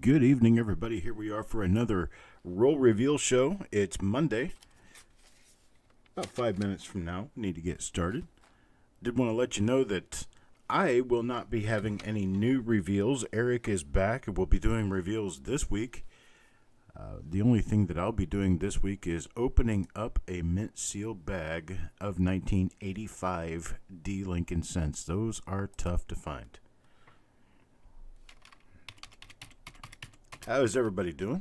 Good evening, everybody. Here we are for another roll reveal show. It's Monday. About 5 minutes from now, we need to get started. Did want to let you know that I will not be having any new reveals. Eric is back and we'll be doing reveals this week. The only thing that I'll be doing this week is opening up a mint seal bag of 1985 D Lincoln cents. Those are tough to find. How is everybody doing?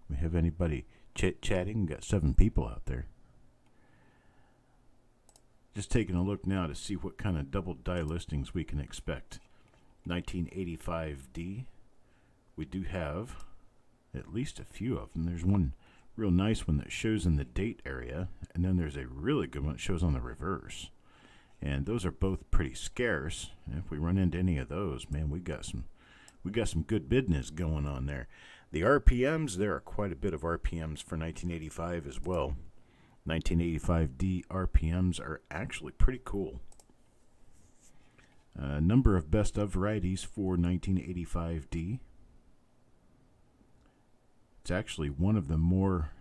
We have anybody chit-chatting? Got 7 people out there. Just taking a look now to see what kind of double die listings we can expect. 1985D. We do have at least a few of them. There's one real nice one that shows in the date area, and then there's a really good one that shows on the reverse. And those are both pretty scarce. And if we run into any of those, man, we got some good business going on there. The RPMs, there are quite a bit of RPMs for 1985 as well. 1985D RPMs are actually pretty cool. Number of best of varieties for 1985D. It's actually one of the more,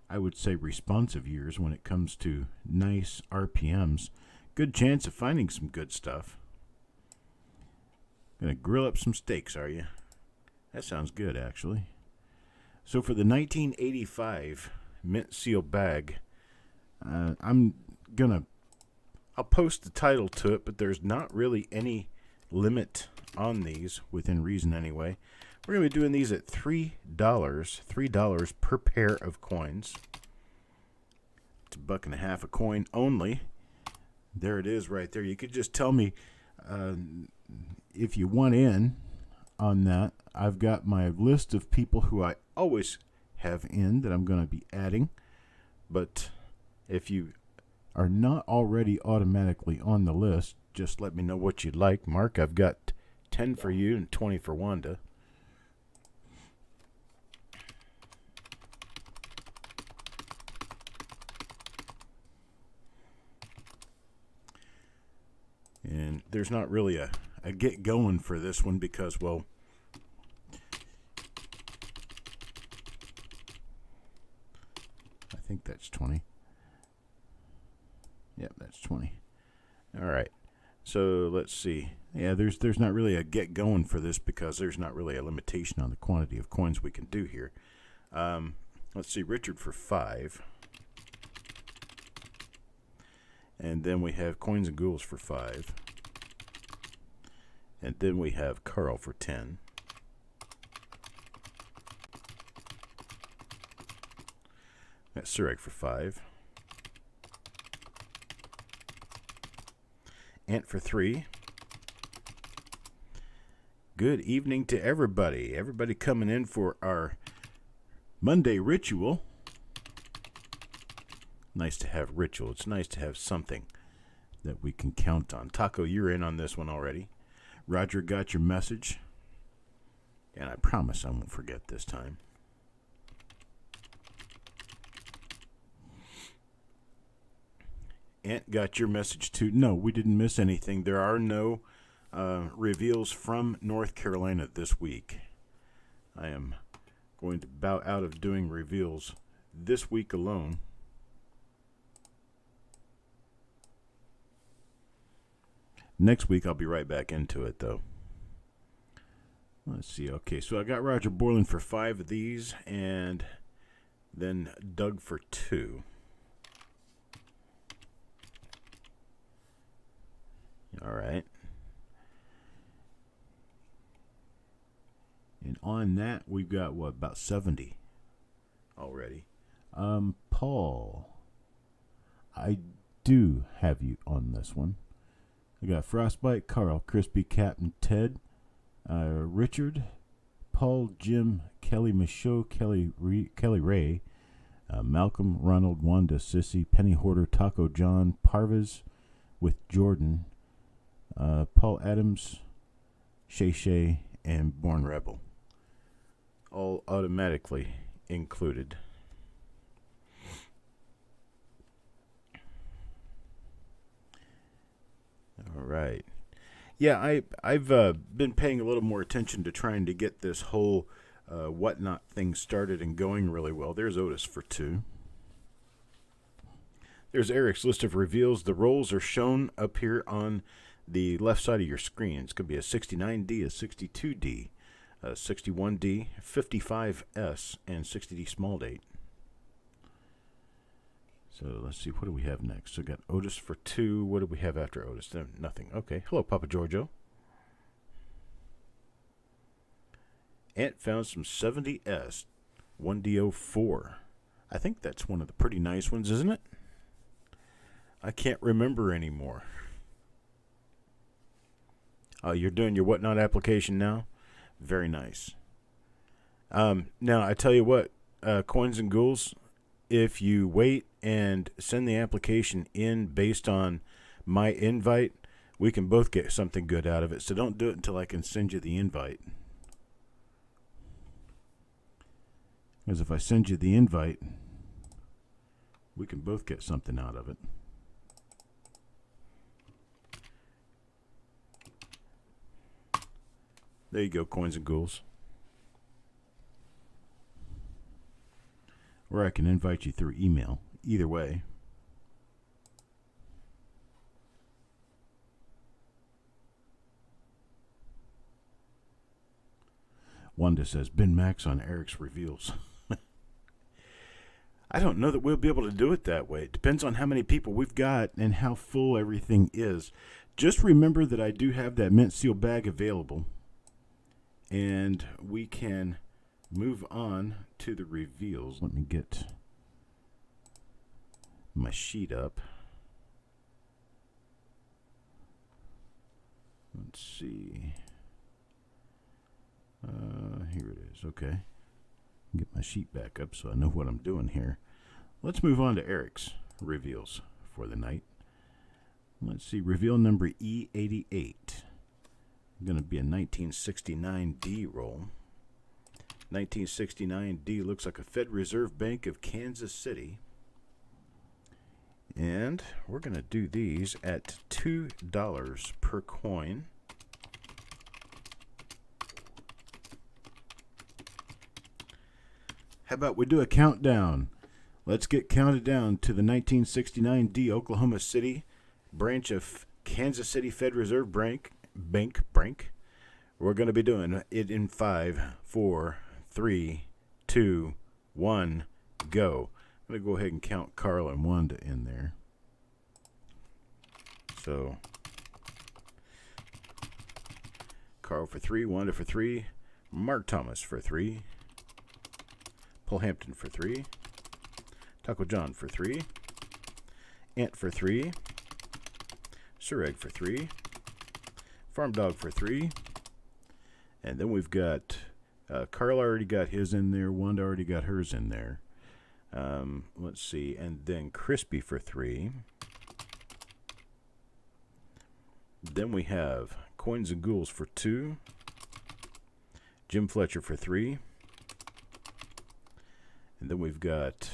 I would say, responsive years when it comes to nice RPMs. Good chance of finding some good stuff. Gonna grill up some steaks, are you? That sounds good, actually. So for the 1985 mint seal bag, I'll post the title to it, but there's not really any limit on these, within reason anyway. We're going to be doing these at $3 per pair of coins. It's $1.50 a coin only. There it is right there. You could just tell me if you want in on that. I've got my list of people who I always have in that I'm going to be adding. But if you are not already automatically on the list, just let me know what you'd like. Mark, I've got 10 for you and 20 for Wanda. And there's not really a get going for this one because, well, I think that's 20. Yep, that's 20. All right. So let's see. Yeah, there's not really a get going for this because there's not really a limitation on the quantity of coins we can do here. Let's see, Richard for 5. And then we have Coins and Ghouls for 5. And then we have Carl for 10. Got Surek for 5. Ant for 3. Good evening to everybody. Everybody coming in for our Monday ritual. Nice to have ritual. It's nice to have something that we can count on. Taco, you're in on this one already. Roger got your message. And I promise I won't forget this time. Ant got your message too. No, we didn't miss anything. There are no reveals from North Carolina this week. I am going to bow out of doing reveals this week alone. Next week, I'll be right back into it, though. Let's see. Okay, so I got Roger Borland for 5 of these, and then Doug for 2. All right. And on that, we've got, what, about 70 already. Paul, I do have you on this one. I got Frostbite, Carl, Crispy, Captain Ted, Richard, Paul, Jim, Kelly Michaud, Kelly Ray, Malcolm, Ronald, Wanda, Sissy, Penny Hoarder, Taco John, Parvez with Jordan, Paul Adams, Shay, and Born Rebel. All automatically included. All right. Yeah, I've been paying a little more attention to trying to get this whole whatnot thing started and going really well. There's Otis for 2. There's Eric's list of reveals. The rolls are shown up here on the left side of your screen. It's going to be a 69D, a 62D, a 61D, 55S, and 60D small date. So let's see, what do we have next? So we got Otis for 2. What do we have after Otis? Nothing. Okay. Hello, Papa Giorgio. Ant found some 70S, 1D04. I think that's one of the pretty nice ones, isn't it? I can't remember anymore. You're doing your whatnot application now? Very nice. Now, I tell you what, Coins and Ghouls, if you wait and send the application in based on my invite, we can both get something good out of it. So don't do it until I can send you the invite. Because if I send you the invite, we can both get something out of it. There you go, Coins and Ghouls. Or I can invite you through email. Either way. Wanda says, Ben Max on Eric's reveals. I don't know that we'll be able to do it that way. It depends on how many people we've got and how full everything is. Just remember that I do have that mint seal bag available. And we can move on to the reveals. Let me get my sheet up. Let's see. Here it is. Okay. Get my sheet back up so I know what I'm doing here. Let's move on to Eric's reveals for the night. Let's see. Reveal number E88. Going to be a 1969D roll. 1969D looks like a Fed Reserve Bank of Kansas City. And we're going to do these at $2 per coin. How about we do a countdown? Let's get counted down to the 1969D Oklahoma City branch of Kansas City Fed Reserve Bank. We're going to be doing it in 5, 4, 3, 2, 1, go. I'm going to go ahead and count Carl and Wanda in there. So, Carl for 3, Wanda for 3, Mark Thomas for 3, Paul Hampton for 3, Taco John for 3, Ant for 3, Sir Egg for 3, Farm Dog for 3, and then we've got Carl already got his in there, Wanda already got hers in there. Let's see, and then Crispy for 3. Then we have Coins and Ghouls for 2, Jim Fletcher for 3, and then we've got,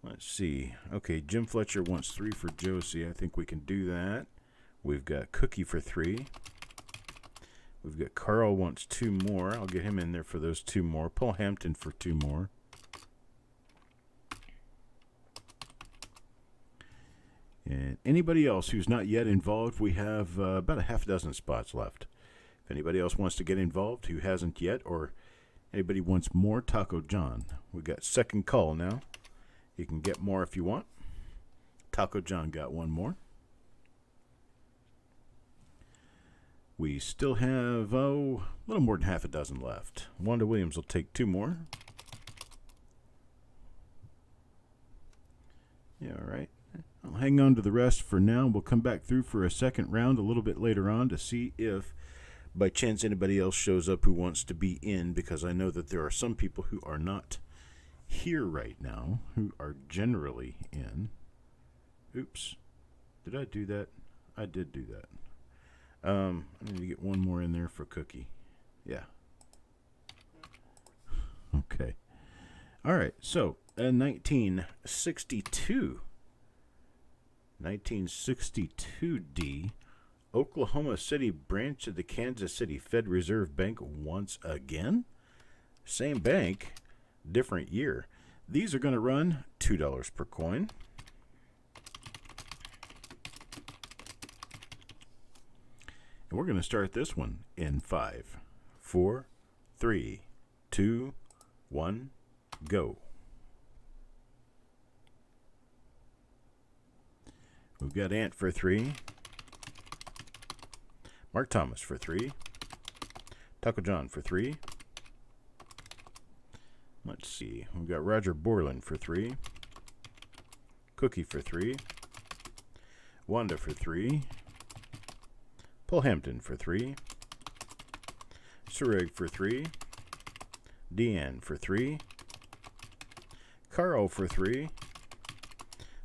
let's see, okay, Jim Fletcher wants 3 for Josie. I think we can do that. We've got Cookie for 3. We've got Carl wants 2 more. I'll get him in there for those 2 more. Paul Hampton for 2 more. And anybody else who's not yet involved, we have about a half dozen spots left. If anybody else wants to get involved who hasn't yet, or anybody wants more, Taco John. We've got second call now. You can get more if you want. Taco John got 1 more. We still have, a little more than half a dozen left. Wanda Williams will take 2 more. Yeah, all right. I'll hang on to the rest for now. We'll come back through for a second round a little bit later on to see if, by chance, anybody else shows up who wants to be in, because I know that there are some people who are not here right now who are generally in. Oops. Did I do that? I did do that. I need to get 1 more in there for Cookie. Yeah. Okay. All right. So, 1962. 1962D Oklahoma City branch of the Kansas City Fed Reserve Bank once again. Same bank, different year. These are going to run $2 per coin. And we're going to start this one in 5, 4, 3, 2, 1, go. We've got Ant for 3. Mark Thomas for 3. Taco John for 3. Let's see. We've got Roger Borland for 3. Cookie for 3. Wanda for 3. Paul Hampton for 3. Sureg for 3. Deanne for 3. Carl for 3.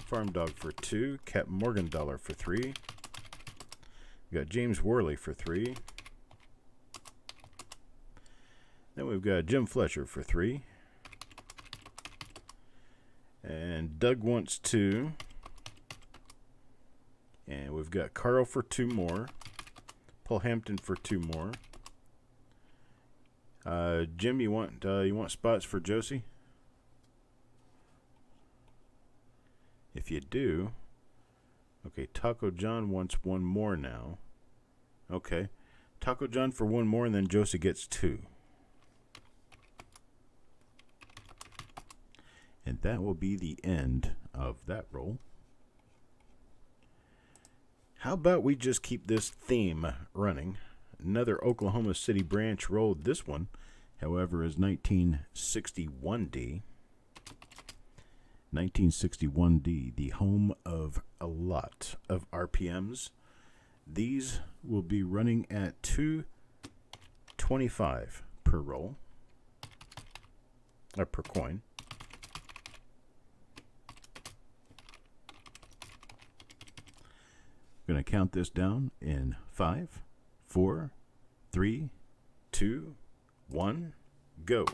Farm Dog for 2. Cap Morgan Dollar for 3. We got James Worley for 3. Then we've got Jim Fletcher for 3. And Doug wants 2. And we've got Carl for 2 more. Paul Hampton for 2 more. Jim, you want spots for Josie? If you do, okay. Taco John wants 1 more now. Okay, Taco John for 1 more, and then Josie gets 2. And that will be the end of that roll. How about we just keep this theme running? Another Oklahoma City branch roll. This one, however, is 1961D. 1961D, the home of a lot of RPMs. These will be running at $2.25 per roll, or per coin. I'm going to count this down in 5, 4, 3, 2, 1, go.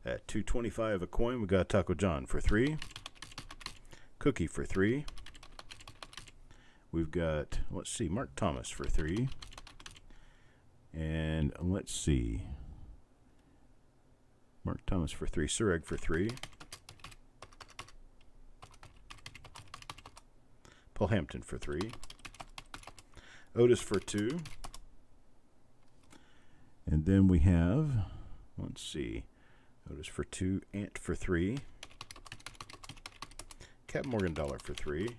At $2.25 a coin, we got Taco John for 3. Cookie for 3. We've got, let's see, Mark Thomas for 3. And let's see, Mark Thomas for 3. Sureg for 3. Paul Hampton for 3. Otis for 2. And then we have, let's see, Otis for 2, Ant for 3. Cap Morgan Dollar for 3.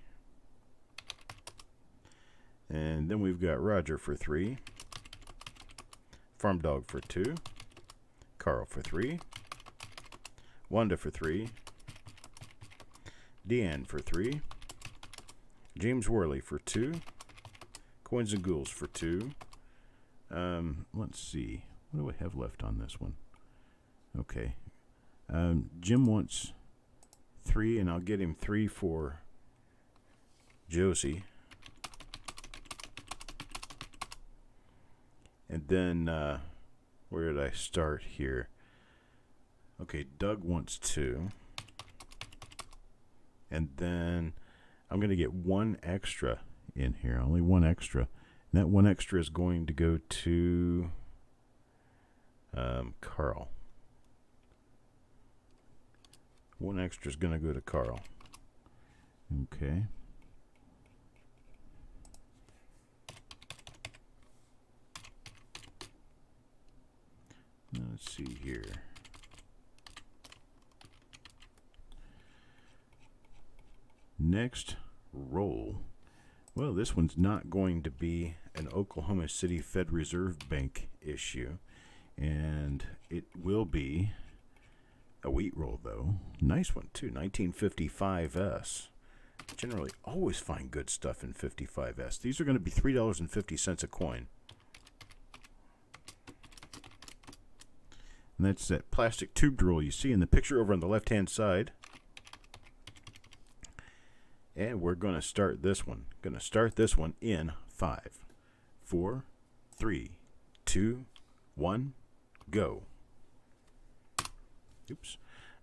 And then we've got Roger for 3. Farm Dog for 2. Carl for 3. Wanda for 3. Deanne for 3. James Worley for 2. Coins and Ghouls for 2. Let's see. What do we have left on this one? Okay. Jim wants 3, and I'll get him 3 for Josie. And then, where did I start here? Okay, Doug wants 2. And then I'm going to get 1 extra in here, only 1 extra. And that 1 extra is going to go to Carl. 1 extra is going to go to Carl. Okay. Let's see here. Next roll. Well, this one's not going to be an Oklahoma City Fed Reserve Bank issue, and it will be a wheat roll, though. Nice one, too. 1955S. Generally always find good stuff in 55S. These are going to be $3.50 a coin. And that's that plastic tube roll you see in the picture over on the left-hand side. And we're going to start this one. Going to start this one in 5, 4, 3, 2, 1, go. Oops.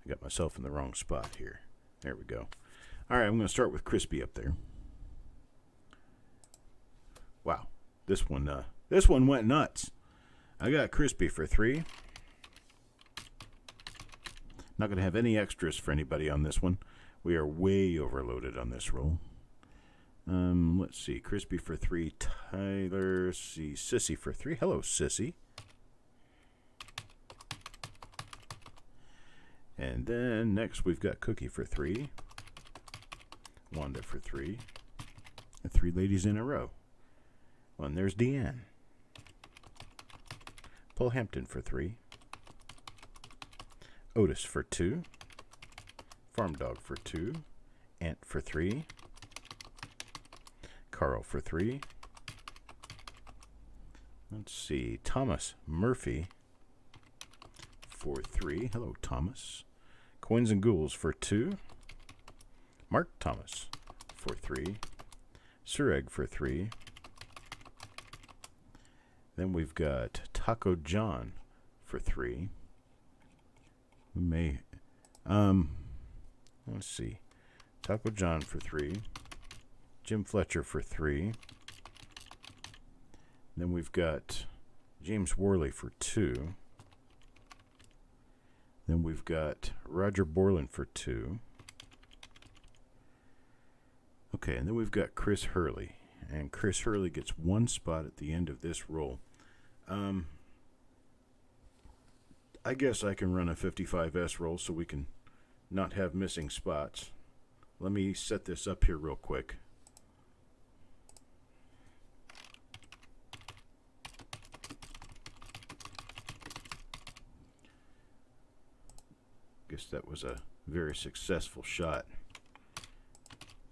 I got myself in the wrong spot here. There we go. All right, I'm going to start with Crispy up there. This one went nuts. I got Crispy for 3. Not going to have any extras for anybody on this one. We are way overloaded on this roll. Let's see. Crispy for 3. Tyler. Let's see. Sissy for 3. Hello, Sissy. And then next we've got Cookie for 3. Wanda for 3. And 3 ladies in a row. Well, and there's Deanne. Paul Hampton for 3. Otis for 2. Farm Dog for 2. Ant for 3. Carl for 3. Let's see. Thomas Murphy for 3. Hello, Thomas. Coins and Ghouls for 2. Mark Thomas for 3. Sureg for 3. Then we've got Taco John for 3. We may, let's see. Taco John for 3. Jim Fletcher for 3. Then we've got James Worley for 2. Then we've got Roger Borland for 2. Okay, and then we've got Chris Hurley. And Chris Hurley gets 1 spot at the end of this roll. I guess I can run a 55S roll so we can not have missing spots. Let me set this up here real quick. Guess that was a very successful shot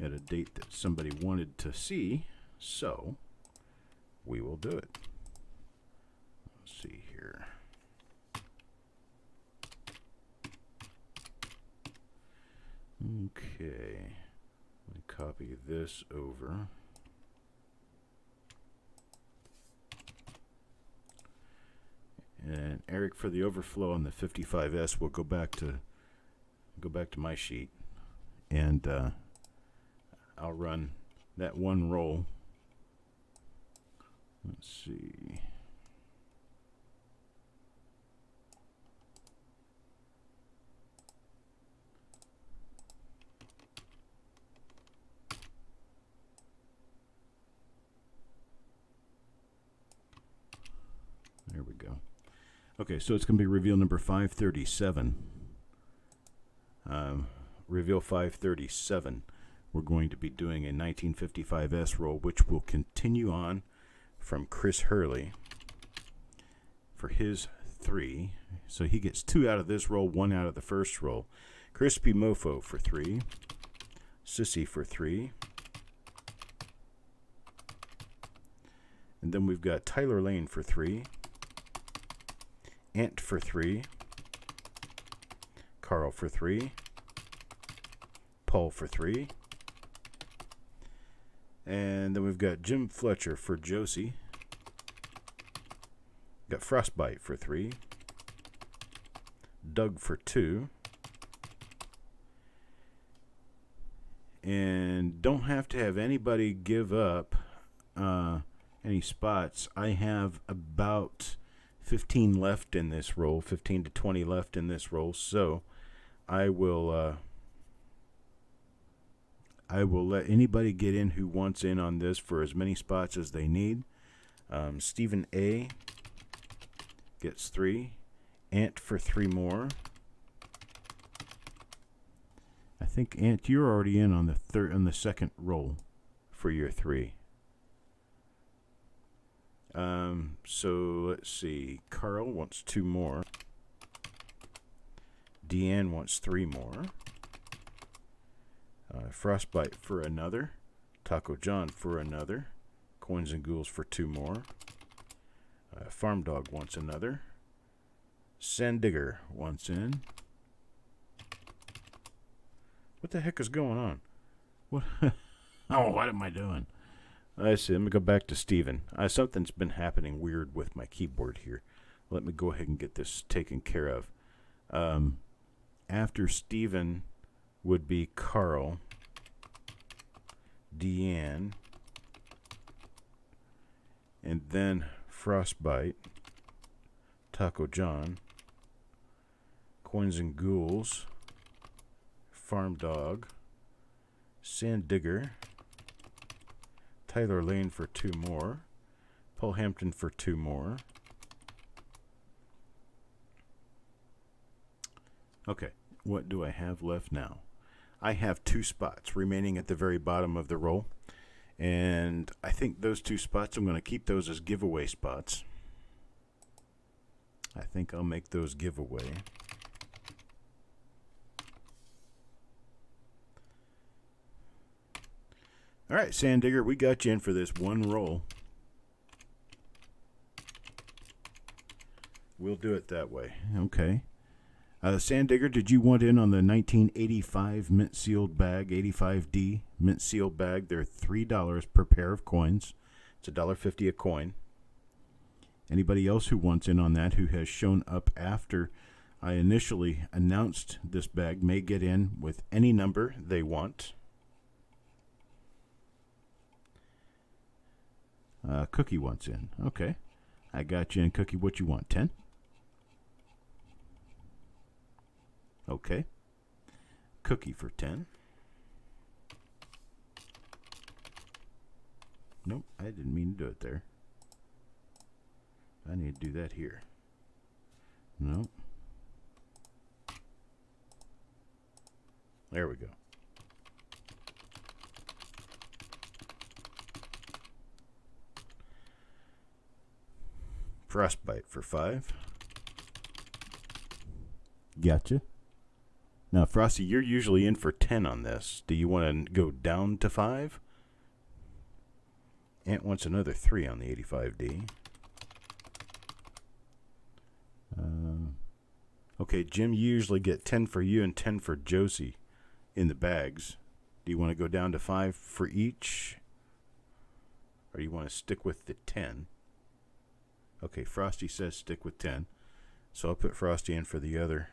at a date that somebody wanted to see, so we will do it. Let's see here. Okay, let me copy this over. And Eric, for the overflow on the 55S, will go back to my sheet, and I'll run that 1 roll. Let's see. There we go. Okay, so it's going to be reveal number 537. Reveal 537. We're going to be doing a 1955S roll, which will continue on from Chris Hurley for his 3. So he gets 2 out of this roll, 1 out of the first roll. Crispy Mofo for 3. Sissy for 3. And then we've got Tyler Lane for 3. Ant for 3. Carl for 3. Paul for 3. And then we've got Jim Fletcher for Josie. Got Frostbite for 3. Doug for 2. And don't have to have anybody give up any spots. I have about 15 left in this roll, 15 to 20 left in this roll, so I will let anybody get in who wants in on this for as many spots as they need. Stephen A. gets 3. Ant for 3 more. I think, Ant, you're already in on the second roll for your 3. So let's see. Carl wants 2 more. Deanne wants 3 more. Frostbite for another. Taco John for another. Coins and Ghouls for 2 more. Farm Dog wants another. Sandigger wants in. What the heck is going on? What? Oh, what am I doing? I see. Let me go back to Steven. Something's been happening weird with my keyboard here. Let me go ahead and get this taken care of. After Steven would be Carl, Deanne, And then Frostbite, Taco John, Coins and Ghouls, Farm Dog, Sand Digger, Tyler Lane for 2 more, Paul Hampton for 2 more. Okay, what do I have left now? I have 2 spots remaining at the very bottom of the roll, and I think those 2 spots, I'm going to keep those as giveaway spots. I think I'll make those giveaway. All right, Sand Digger, we got you in for this 1 roll. We'll do it that way. Okay. Sand Digger, did you want in on the 1985 mint sealed bag, 85D mint sealed bag? They're $3 per pair of coins. It's $1.50 a coin. Anybody else who wants in on that, who has shown up after I initially announced this bag, may get in with any number they want. Cookie wants in. Okay. I got you in, Cookie. What you want, 10? Okay. Cookie for 10. Nope, I didn't mean to do it there. I need to do that here. Nope. There we go. Frostbite for 5. Gotcha. Now, Frosty, you're usually in for 10 on this. Do you want to go down to 5? Ant wants another 3 on the 85D. Okay, Jim, you usually get 10 for you and 10 for Josie in the bags. Do you want to go down to 5 for each? Or you want to stick with the 10? Okay, Frosty says stick with 10. So I'll put Frosty in for the other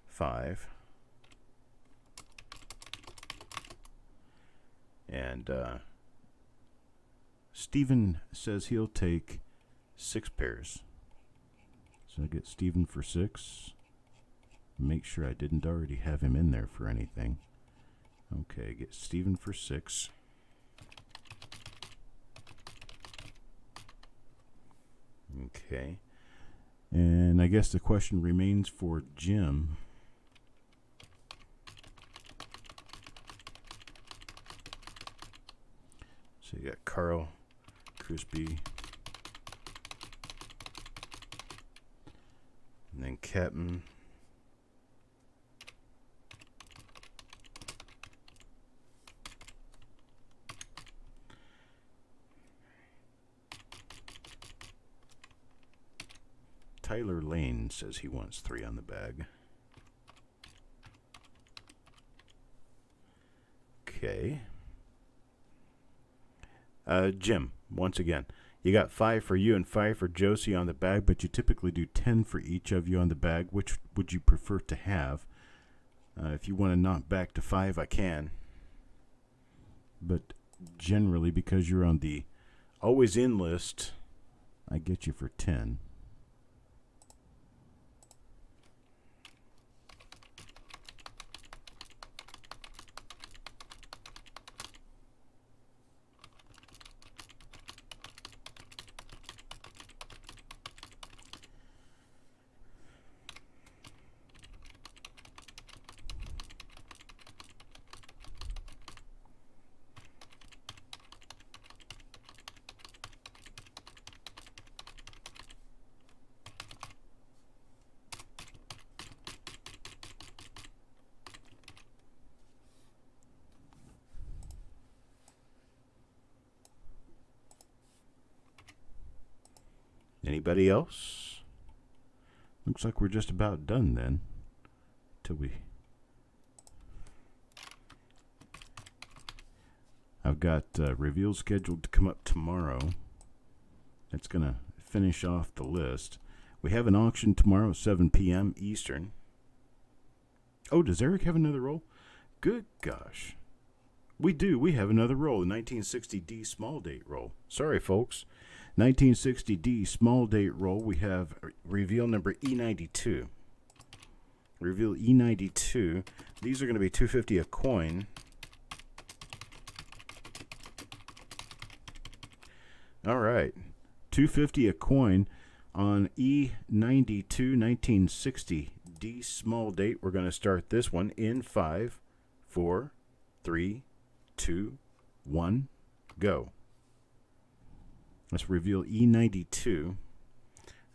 5. And Steven says he'll take 6 pairs. So I get Steven for 6. Make sure I didn't already have him in there for anything. Okay, get Steven for 6. Okay. And I guess the question remains for Jim. So you got Carl, Crispy, and then Captain. Tyler Lane says he wants 3 on the bag. Okay. Jim, once again, you got 5 for you and 5 for Josie on the bag, but you typically do 10 for each of you on the bag. Which would you prefer to have? If you want to knock back to 5, I can. But generally, because you're on the always in list, I get you for 10. Anybody else? Looks like we're just about done then. I've got reveals scheduled to come up tomorrow. That's going to finish off the list. We have an auction tomorrow at 7 p.m. Eastern. Oh, does Eric have another roll? Good gosh. We do. We have another roll, the 1960D small date roll. Sorry, folks. 1960D small date roll. We have reveal number E92. Reveal E92. These are going to be $2.50 a coin. All right. $2.50 a coin on E92 1960D small date. We're going to start this one in 5, 4, 3, 2, 1, go. Let's reveal E92.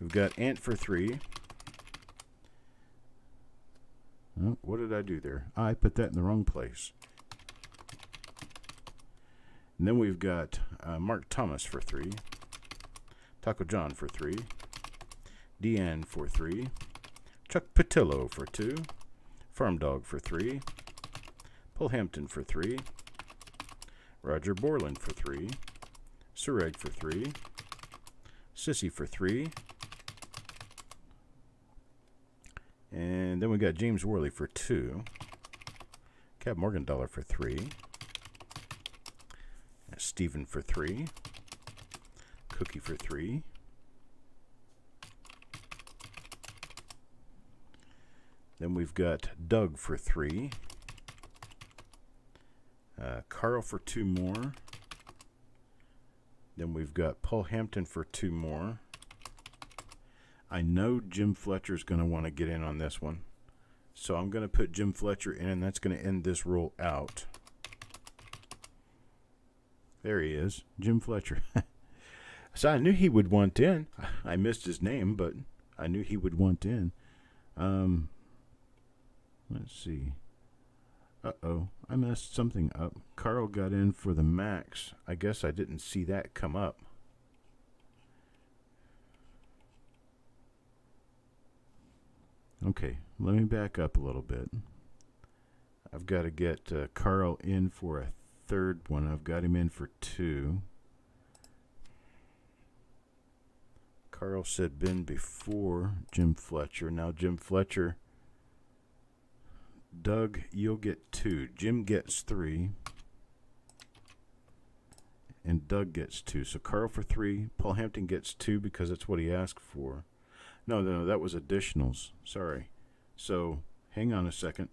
We've got Ant for 3. Oh, what did I do there? I put that in the wrong place. And then we've got Mark Thomas for 3. Taco John for 3. Deanne for 3. Chuck Patillo for 2. Farm Dog for 3. Paul Hampton for 3. Roger Borland for 3. Sureg for 3. Sissy for 3. And then we got James Worley for 2. Cap Morgenthaler for 3. Stephen for 3. Cookie for 3. Then we've got Doug for 3. Carl for 2 more. Then we've got Paul Hampton for 2 more. I know Jim Fletcher's going to want to get in on this one. So I'm going to put Jim Fletcher in, and that's going to end this roll out. There he is, Jim Fletcher. So I knew he would want in. I missed his name, but I knew he would want in. Let's see. Uh-oh, I messed something up. Carl got in for the max. I guess I didn't see that come up. Okay, let me back up a little bit. I've got to get Carl in for a third one. I've got him in for 2. Carl said been before Jim Fletcher. Now Jim Fletcher. Doug, you'll get 2. Jim gets 3. And Doug gets 2. So Carl for 3. Paul Hampton gets 2 because that's what he asked for. No, that was additionals. Sorry. So hang on a second.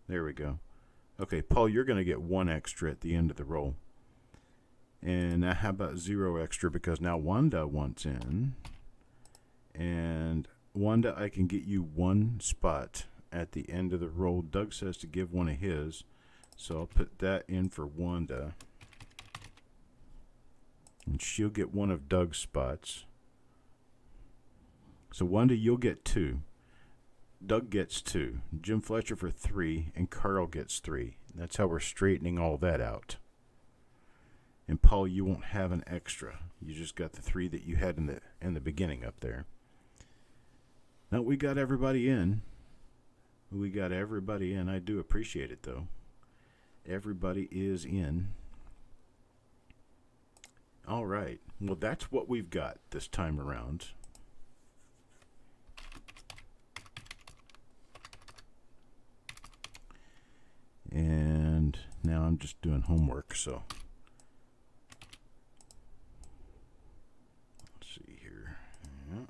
There we go. Okay, Paul, you're going to get 1 extra at the end of the roll. And how about 0 extra because now Wanda wants in. And Wanda, I can get you 1 spot at the end of the roll. Doug says to give one of his. So I'll put that in for Wanda. And she'll get 1 of Doug's spots. So Wanda, you'll get 2. Doug gets 2. Jim Fletcher for 3. And Carl gets 3. That's how we're straightening all that out. And Paul, you won't have an extra. You just got the 3 that you had in the beginning up there. Now we got everybody in. We got everybody in. I do appreciate it though. Everybody is in. All right. Well, that's what we've got this time around. And now I'm just doing homework, so let's see here. Yeah.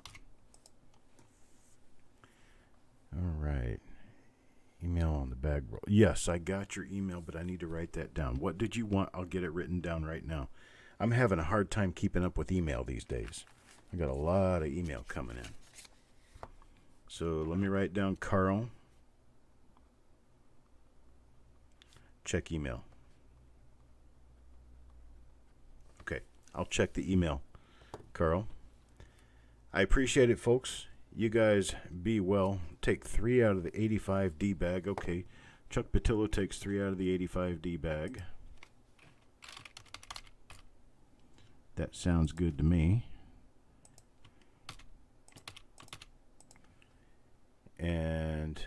All right. Email on the bag roll. Yes, I got your email, but I need to write that down. What did you want? I'll get it written down right now. I'm having a hard time keeping up with email these days. I got a lot of email coming in. So let me write down Carl. Check email. Okay, I'll check the email, Carl. I appreciate it, folks. You guys be well. Take 3 out of the 85D bag. Okay, Chuck Patillo takes 3 out of the 85D bag. That sounds good to me. And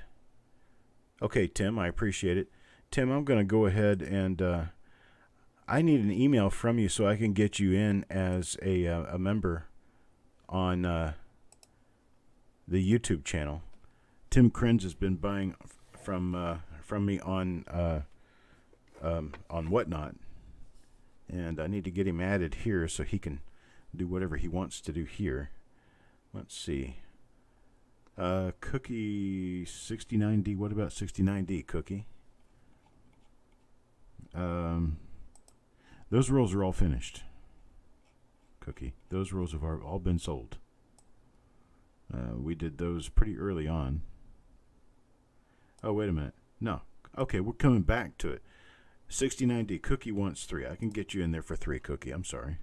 okay, Tim, I appreciate it. Tim, I'm going to go ahead and I need an email from you so I can get you in as a member on the YouTube channel. Tim Krenz has been buying from me on Whatnot, and I need to get him added here so he can do whatever he wants to do here. Let's see. Cookie 69D. What about 69D, Cookie? Those rolls are all finished, Cookie. Those rolls have all been sold. We did those pretty early on. Oh, wait a minute. No. Okay, we're coming back to it. 69D. Cookie wants 3. I can get you in there for 3, Cookie. I'm sorry.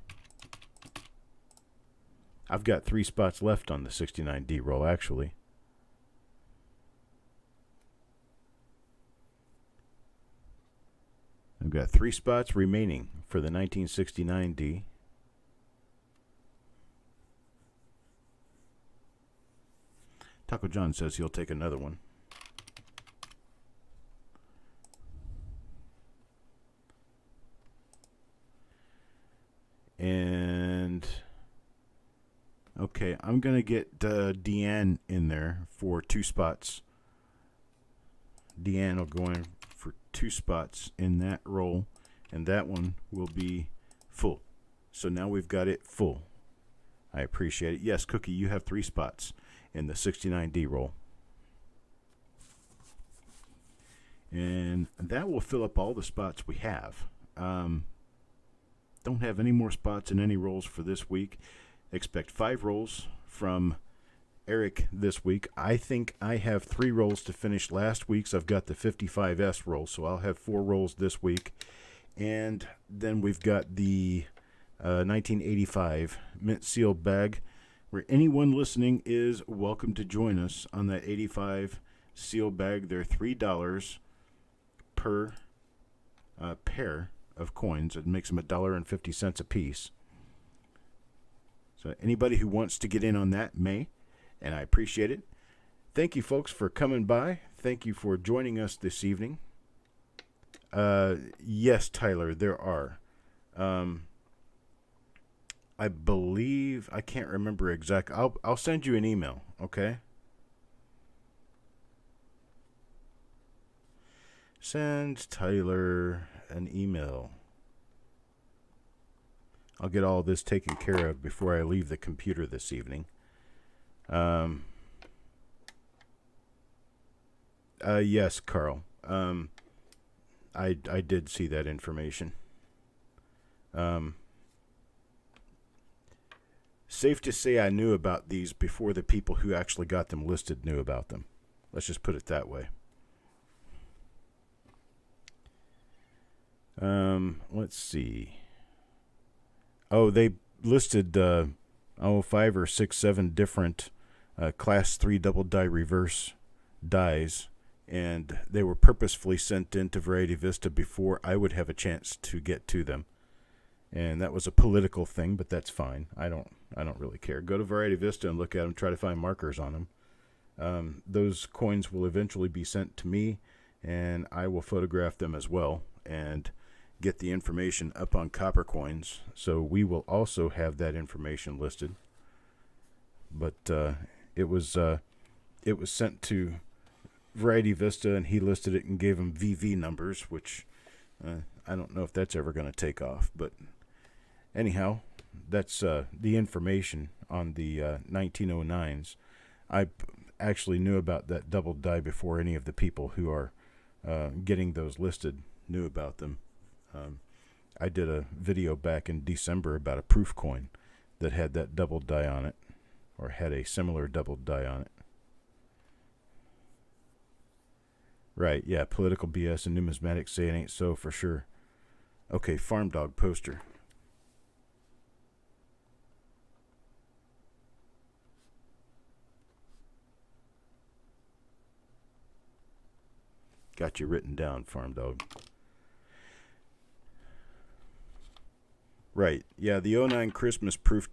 I've got 3 spots left on the 69D roll, actually. I've got 3 spots remaining for the 1969D. Taco John says he'll take another one. And okay, I'm going to get Deanne in there for 2 spots. Deanne will go in for 2 spots in that roll, and that one will be full. So now we've got it full. I appreciate it. Yes, Cookie, you have 3 spots in the 69D roll. And that will fill up all the spots we have. Don't have any more spots in any rolls for this week. Expect 5 rolls from Eric this week. I think I have 3 rolls to finish last week's. I've got the 55S roll, so I'll have 4 rolls this week. And then we've got the 1985 mint seal bag, where anyone listening is welcome to join us on that 85 seal bag. They're $3 per pair of coins. It makes them $1.50 a piece. So anybody who wants to get in on that may, and I appreciate it. Thank you, folks, for coming by. Thank you for joining us this evening. Yes, Tyler, there are. I believe, I can't remember exactly. I'll send you an email, okay? Send Tyler an email. I'll get all this taken care of before I leave the computer this evening. Yes, Carl. I did see that information. Safe to say I knew about these before the people who actually got them listed knew about them. Let's just put it that way. Let's see. Oh, they listed 5 or 6, 7 different Class 3 double die reverse dies, and they were purposefully sent into Variety Vista before I would have a chance to get to them. And that was a political thing, but that's fine. I don't really care. Go to Variety Vista and look at them. Try to find markers on them. Those coins will eventually be sent to me, and I will photograph them as well and get the information up on Coppercoins. So we will also have that information listed. But it was sent to Variety Vista, and he listed it and gave them VV numbers, which I don't know if that's ever going to take off. But anyhow, that's the information on the 1909s. I actually knew about that double die before any of the people who are getting those listed knew about them. I did a video back in December about a proof coin that had that double die on it, or had a similar double die on it. Right, yeah, political BS and numismatics say it ain't so for sure. Okay, Farm Dog poster. Got you written down, Farm Dog. Right. Yeah, the 09 Christmas proof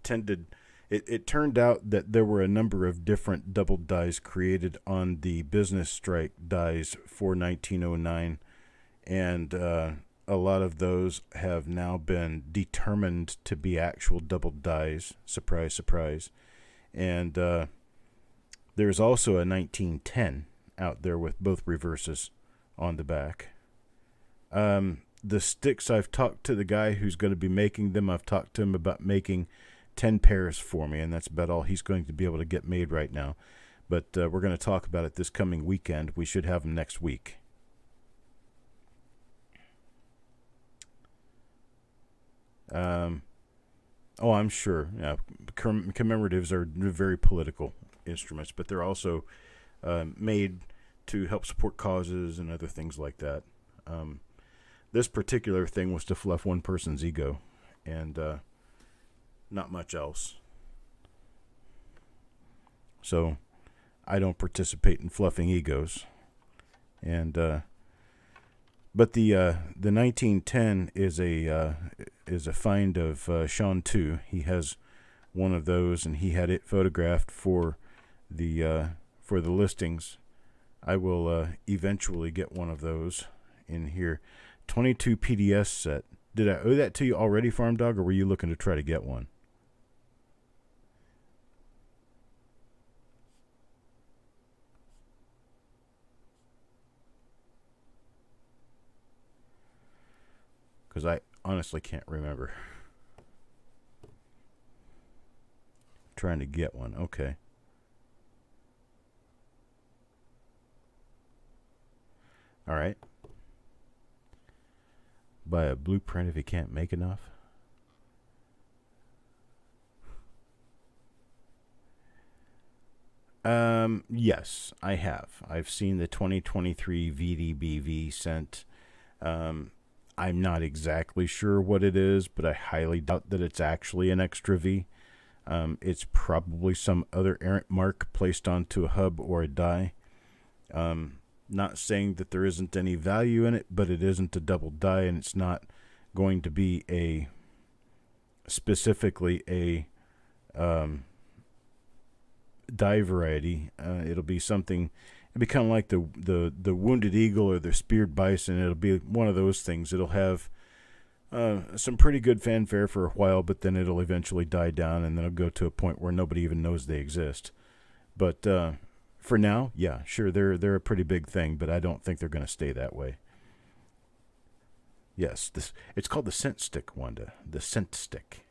it turned out that there were a number of different double dies created on the business strike dies for 1909, and a lot of those have now been determined to be actual double dies. Surprise, surprise. And There's also a 1910 out there with both reverses on the back. The sticks, I've talked to the guy who's going to be making them. I've talked to him about making 10 pairs for me, and that's about all he's going to be able to get made right now. But we're going to talk about it this coming weekend. We should have them next week. I'm sure. Yeah, commemoratives are very political instruments, but they're also made to help support causes and other things like that. This particular thing was to fluff one person's ego, and not much else. So I don't participate in fluffing egos. And but the 1910 is a find of Sean Tu. He has one of those, and he had it photographed for the listings. I will eventually get one of those in here. 22 PDS set. Did I owe that to you already, Farm Dog, or were you looking to try to get one? Because I honestly can't remember. Trying to get one. Okay. All right. Buy a blueprint if you can't make enough. Yes, I have. I've seen the 2023 VDBV sent. I'm not exactly sure what it is, but I highly doubt that it's actually an extra V. It's probably some other errant mark placed onto a hub or a die. Not saying that there isn't any value in it, but it isn't a double die, and it's not going to be specifically a die variety. It'll be something. It'll be kind of like the wounded eagle or the speared bison. It'll be one of those things. It'll have some pretty good fanfare for a while, but then it'll eventually die down, and then it'll go to a point where nobody even knows they exist. But for now, yeah, sure, they're a pretty big thing, but I don't think they're going to stay that way. Yes, it's called the scent stick, Wanda. The scent stick.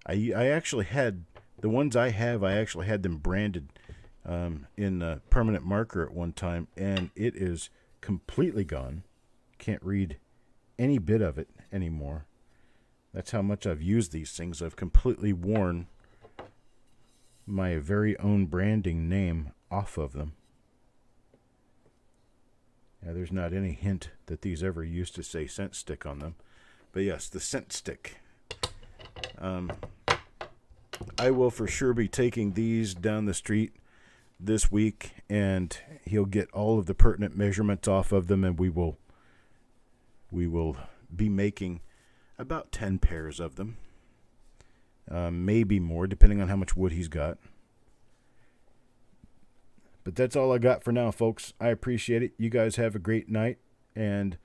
I actually had the ones I have. I actually had them branded in a permanent marker at one time, and it is completely gone. Can't read any bit of it anymore. That's how much I've used these things. I've completely worn my very own branding name off of them. Yeah, there's not any hint that these ever used to say scent stick on them. But yes, the scent stick. I will for sure be taking these down the street this week, and he'll get all of the pertinent measurements off of them, and we will be making about 10 pairs of them. Maybe more, depending on how much wood he's got. But that's all I got for now, folks. I appreciate it. You guys have a great night, and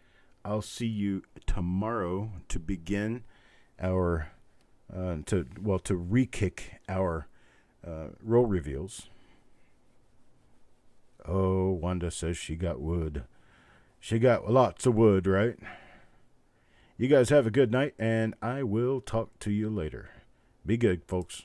I'll see you tomorrow to begin our to re-kick our roll reveals. Oh, Wanda says she got wood. She got lots of wood, right? You guys have a good night, and I will talk to you later. Be good, folks.